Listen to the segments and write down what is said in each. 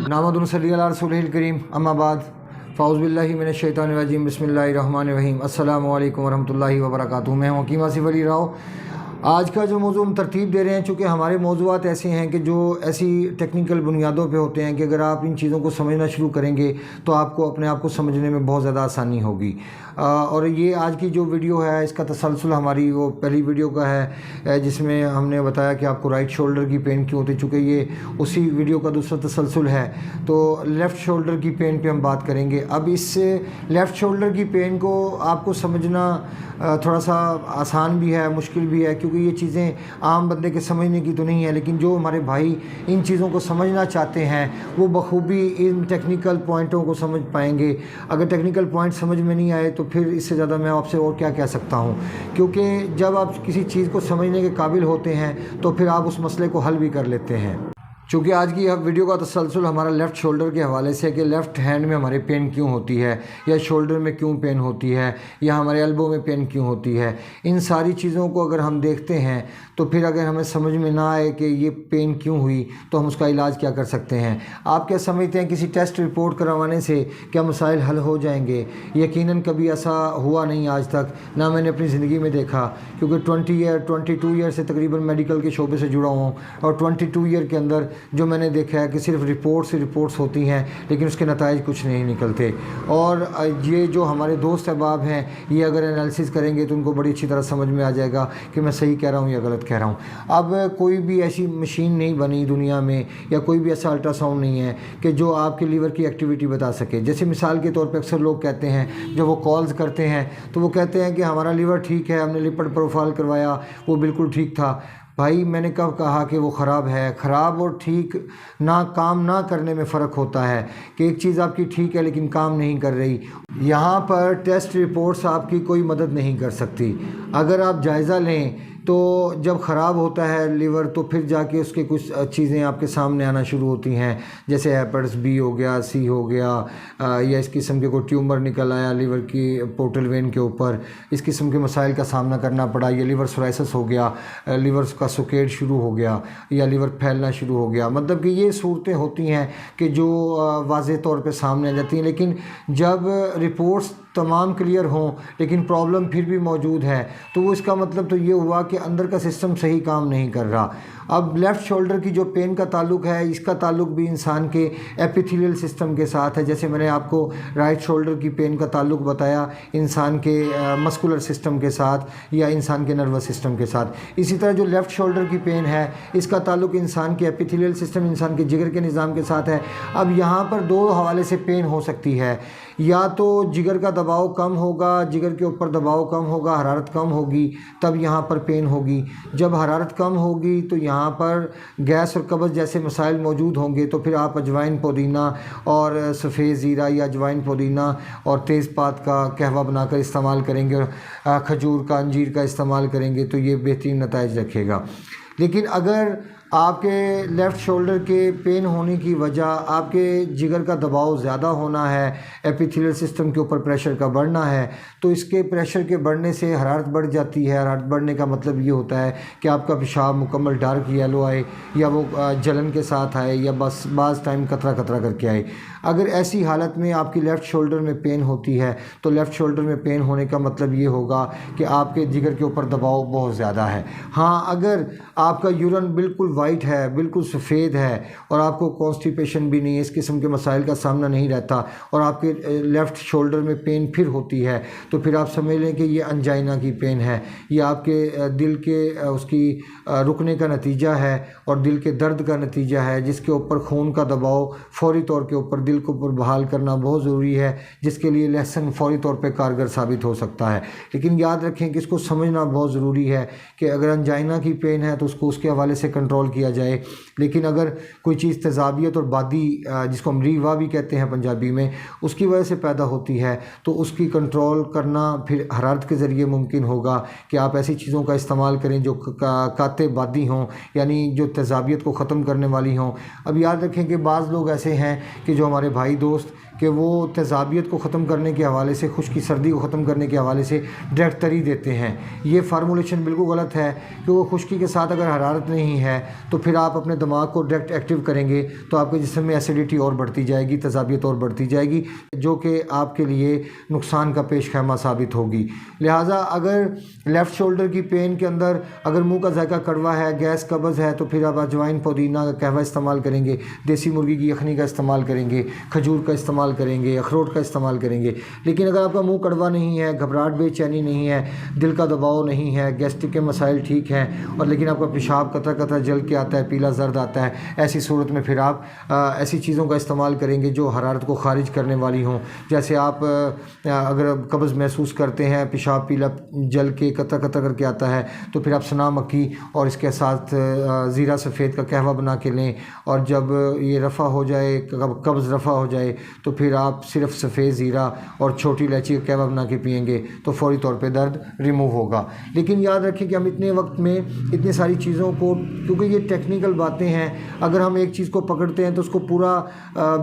नामदुन सल्ली अला रसूलिल करीम अम्मा बाद फ़ाउज़ु बिल्लाहि मिनश शैतानिर रजीम बिस्मिल्लाहिर रहमानिर रहीम अस्सलामु अलैकुम वरहमतुल्लाहि वबरकातुहू। मैं हूं हकीम आसिफ़ अली राव। आज का जो मौजू हम तरतीब दे रहे हैं, चूँकि हमारे मौज़ूआत ऐसे हैं कि जो ऐसी टेक्निकल बुनियादों पे होते हैं कि अगर आप इन चीज़ों को समझना शुरू करेंगे तो आपको अपने आप को समझने में बहुत ज़्यादा आसानी होगी। और ये आज की जो वीडियो है इसका तसलसल हमारी वो पहली वीडियो का है जिसमें हमने बताया कि आपको राइट शोल्डर की पेन क्यों होती, चूँकि ये उसी वीडियो का दूसरा तसलसल है। तो लेफ़्ट शोल्डर की पेन पे हम बात करेंगे। अब इस लेफ़्ट शोल्डर की पेन को आपको समझना थोड़ा सा आसान भी है, मुश्किल भी है, क्योंकि ये चीज़ें आम बंदे के समझने की तो नहीं है। लेकिन जो हमारे भाई इन चीज़ों को समझना चाहते हैं वो बखूबी इन टेक्निकल पॉइंटों को समझ पाएंगे। अगर टेक्निकल पॉइंट समझ में नहीं आए तो फिर इससे ज़्यादा मैं आपसे और क्या कह सकता हूँ, क्योंकि जब आप किसी चीज़ को समझने के काबिल होते हैं तो फिर आप उस मसले को हल भी कर लेते हैं। चूँकि आज की वीडियो का तसलसल हमारा लेफ़्ट शोल्डर के हवाले से है कि लेफ़्ट हैंड में हमारे पेन क्यों होती है, या शोल्डर में क्यों पेन होती है, या हमारे एल्बो में पेन क्यों होती है। इन सारी चीज़ों को अगर हम देखते हैं तो फिर अगर हमें समझ में ना आए कि ये पेन क्यों हुई तो हम उसका इलाज क्या कर सकते हैं। आप क्या समझते हैं किसी टेस्ट रिपोर्ट करवाने से क्या मसाइल हल हो जाएंगे? यकीनन कभी ऐसा हुआ नहीं आज तक, ना मैंने अपनी ज़िंदगी में देखा, क्योंकि 22 ईयर से तकरीबन मेडिकल के शोबे से जुड़ा हूँ। और 22 ईयर के अंदर जो मैंने देखा है कि सिर्फ रिपोर्ट्स होती हैं, लेकिन उसके नताइज कुछ नहीं निकलते। और ये जो हमारे दोस्त अहबाब हैं ये अगर एनालिसिस करेंगे तो उनको बड़ी अच्छी तरह समझ में आ जाएगा कि मैं सही कह रहा हूँ या गलत कह रहा हूँ। अब कोई भी ऐसी मशीन नहीं बनी दुनिया में, या कोई भी ऐसा अल्ट्रासाउंड नहीं है कि जो आपके लीवर की एक्टिविटी बता सके। जैसे मिसाल के तौर पर अक्सर लोग कहते हैं, जब वो कॉल्स करते हैं तो वो कहते हैं कि हमारा लीवर ठीक है, हमने लिपिड प्रोफाइल करवाया, वो बिल्कुल ठीक था। भाई मैंने कब कहा कि वो ख़राब है? ख़राब और ठीक ना काम ना करने में फ़र्क होता है कि एक चीज़ आपकी ठीक है लेकिन काम नहीं कर रही। यहाँ पर टेस्ट रिपोर्ट्स आपकी कोई मदद नहीं कर सकती। अगर आप जायज़ा लें तो जब ख़राब होता है लीवर तो फिर जाके उसके कुछ चीज़ें आपके सामने आना शुरू होती हैं, जैसे हेपेटाइटिस बी हो गया, सी हो गया, या इस किस्म के कोई ट्यूमर निकल आया लीवर की पोर्टल वेन के ऊपर, इस किस्म के मसाइल का सामना करना पड़ा, या लीवर सोराइसिस हो गया, लीवर का सुकेट शुरू हो गया, या लीवर फैलना शुरू हो गया। मतलब कि ये सूरतें होती हैं कि जो वाज़ेह तौर पे सामने आ जाती हैं। लेकिन जब रिपोर्ट्स तमाम क्लियर हों लेकिन प्रॉब्लम फिर भी मौजूद है तो वो इसका मतलब तो ये हुआ कि अंदर का सिस्टम सही काम नहीं कर रहा। अब लेफ़्ट शोल्डर की जो पेन का ताल्लुक है इसका ताल्लुक भी इंसान के एपिथेलियल सिस्टम के साथ है। जैसे मैंने आपको राइट शोल्डर की पेन का ताल्लुक बताया इंसान के मस्कुलर सिस्टम के साथ या इंसान के नर्वस सिस्टम के साथ, इसी तरह जो लेफ़्ट शोल्डर की पेन है इसका ताल्लुक इंसान के एपिथेलियल सिस्टम, इंसान के जिगर के निज़ाम के साथ है। अब यहाँ पर दो हवाले से पेन हो सकती है, या तो जिगर का दबाव कम होगा, जिगर के ऊपर दबाव कम होगा, हरारत कम होगी, तब यहाँ पर पेन होगी। जब हरारत कम होगी तो यहाँ पर गैस और कब्ज़ जैसे मसाइल मौजूद होंगे, तो फिर आप अजवाइन पुदीना और सफ़ेद ज़ीरा या अजवाइन पुदीना और तेज़पात का कहवा बनाकर इस्तेमाल करेंगे, और खजूर का, अंजीर का इस्तेमाल करेंगे तो ये बेहतरीन नताइज रखेगा। लेकिन अगर आपके लेफ़्ट शोल्डर के पेन होने की वजह आपके जिगर का दबाव ज़्यादा होना है, एपिथेलियल सिस्टम के ऊपर प्रेशर का बढ़ना है, तो इसके प्रेशर के बढ़ने से हरारत बढ़ जाती है। हरारत बढ़ने का मतलब ये होता है कि आपका पेशाब मुकम्मल डार्क येलो आए, या वो जलन के साथ आए, या बस बाज़ टाइम कतरा कतरा करके आए। अगर ऐसी हालत में आपकी लेफ़्ट शोल्डर में पेन होती है तो लेफ़्ट शोल्डर में पेन होने का मतलब ये होगा कि आपके जिगर के ऊपर दबाव बहुत ज़्यादा है। हाँ, अगर आपका यूरिन बिल्कुल वाइट है, बिल्कुल सफ़ेद है, और आपको कॉन्स्टिपेशन भी नहीं है, इस किस्म के मसाइल का सामना नहीं रहता, और आपके लेफ़्ट शोल्डर में पेन फिर होती है, तो फिर आप समझ लें कि ये अंजाइना की पेन है। ये आपके दिल के उसकी रुकने का नतीजा है, और दिल के दर्द का नतीजा है, जिसके ऊपर खून का दबाव फौरी तौर के ऊपर दिल को ऊपर बहाल करना बहुत ज़रूरी है, जिसके लिए लहसुन फौरी तौर पे कारगर साबित हो सकता है। लेकिन याद रखें कि इसको समझना बहुत ज़रूरी है कि अगर अंजाइना की पेन है तो उसको उसके हवाले से कंट्रोल किया जाए। लेकिन अगर कोई चीज़ तेज़ाबियत और बादी, जिसको हम रीवा भी कहते हैं पंजाबी में, उसकी वजह से पैदा होती है तो उसकी कंट्रोल करना फिर हरारत के ज़रिए मुमकिन होगा कि आप ऐसी चीज़ों का इस्तेमाल करें जो काते बादी हों, यानी जो तेज़ाबियत को ख़त्म करने वाली हों। अब याद रखें कि बाज़ लोग ऐसे हैं कि जो हमारे भाई दोस्त کہ وہ تیزابیت کو ختم کرنے کے حوالے سے، خشکی سردی کو ختم کرنے کے حوالے سے ڈائریکٹ تری دیتے ہیں۔ یہ فارمولیشن بالکل غلط ہے، کیونکہ خشکی کے ساتھ اگر حرارت نہیں ہے تو پھر آپ اپنے دماغ کو ڈائریکٹ ایکٹیو کریں گے تو آپ کے جسم میں ایسیڈیٹی اور بڑھتی جائے گی، تیزابیت اور بڑھتی جائے گی، جو کہ آپ کے لیے نقصان کا پیش خیمہ ثابت ہوگی۔ لہٰذا اگر لیفٹ شولڈر کی پین کے اندر اگر منہ کا ذائقہ کڑوا ہے، گیس قبض ہے، تو پھر آپ اجوائن پودینہ کا قہوہ استعمال کریں گے، دیسی مرغی کی یخنی کا استعمال کریں گے، کھجور کا استعمال کریں گے، اخروٹ کا استعمال کریں گے۔ لیکن اگر آپ کا منہ کڑوا نہیں ہے، گھبراہٹ بے چینی نہیں ہے، دل کا دباؤ نہیں ہے، گیسٹرک کے مسائل ٹھیک ہیں، اور لیکن آپ کا پیشاب قطرہ قطرہ جل کے آتا ہے، پیلا زرد آتا ہے، ایسی صورت میں پھر آپ ایسی چیزوں کا استعمال کریں گے جو حرارت کو خارج کرنے والی ہوں۔ جیسے آپ اگر قبض محسوس کرتے ہیں، پیشاب پیلا جل کے قطرہ قطرہ کر کے آتا ہے، تو پھر آپ سنا مکی اور اس کے ساتھ زیرہ سفید کا قہوہ بنا کے لیں، اور جب یہ رفع ہو جائے، قبض رفع ہو جائے، تو پھر آپ صرف سفید زیرہ اور چھوٹی الائچی کا قہوہ بنا کے پئیں گے تو فوری طور پہ درد ریموو ہوگا۔ لیکن یاد رکھیں کہ ہم اتنے وقت میں اتنی ساری چیزوں کو، کیونکہ یہ ٹیکنیکل باتیں ہیں، اگر ہم ایک چیز کو پکڑتے ہیں تو اس کو پورا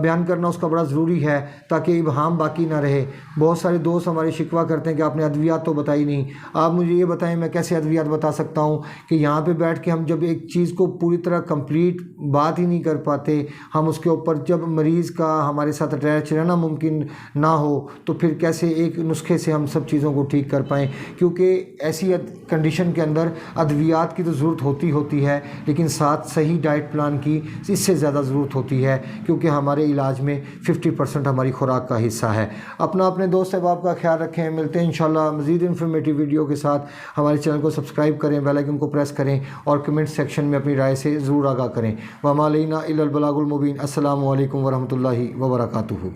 بیان کرنا اس کا بڑا ضروری ہے تاکہ ابہام باقی نہ رہے۔ بہت سارے دوست ہمارے شکوہ کرتے ہیں کہ آپ نے ادویات تو بتائی نہیں، آپ مجھے یہ بتائیں میں کیسے ادویات بتا سکتا ہوں کہ یہاں پہ بیٹھ کے ہم جب ایک چیز کو پوری طرح کمپلیٹ بات ہی نہیں کر پاتے، ہم اس کے اوپر جب مریض کا ہمارے ساتھ اٹیچ رہنا ممکن نہ ہو تو پھر کیسے ایک نسخے سے ہم سب چیزوں کو ٹھیک کر پائیں؟ کیونکہ ایسی کنڈیشن کے اندر ادویات کی تو ضرورت ہوتی ہے، لیکن ساتھ صحیح ڈائٹ پلان کی اس سے زیادہ ضرورت ہوتی ہے، کیونکہ ہمارے علاج میں 50% ہماری خوراک کا حصہ ہے۔ اپنے دوست احباب کا خیال رکھیں، ملتے ہیں انشاءاللہ مزید انفارمیٹیو ویڈیو کے ساتھ۔ ہمارے چینل کو سبسکرائب کریں، بیل آئیکن کو پریس کریں، اور کمنٹ سیکشن میں اپنی رائے سے ضرور آگاہ کریں۔ وما علینا الا البلاغ المبین۔ السلام علیکم ورحمۃ اللہ وبرکاتہ۔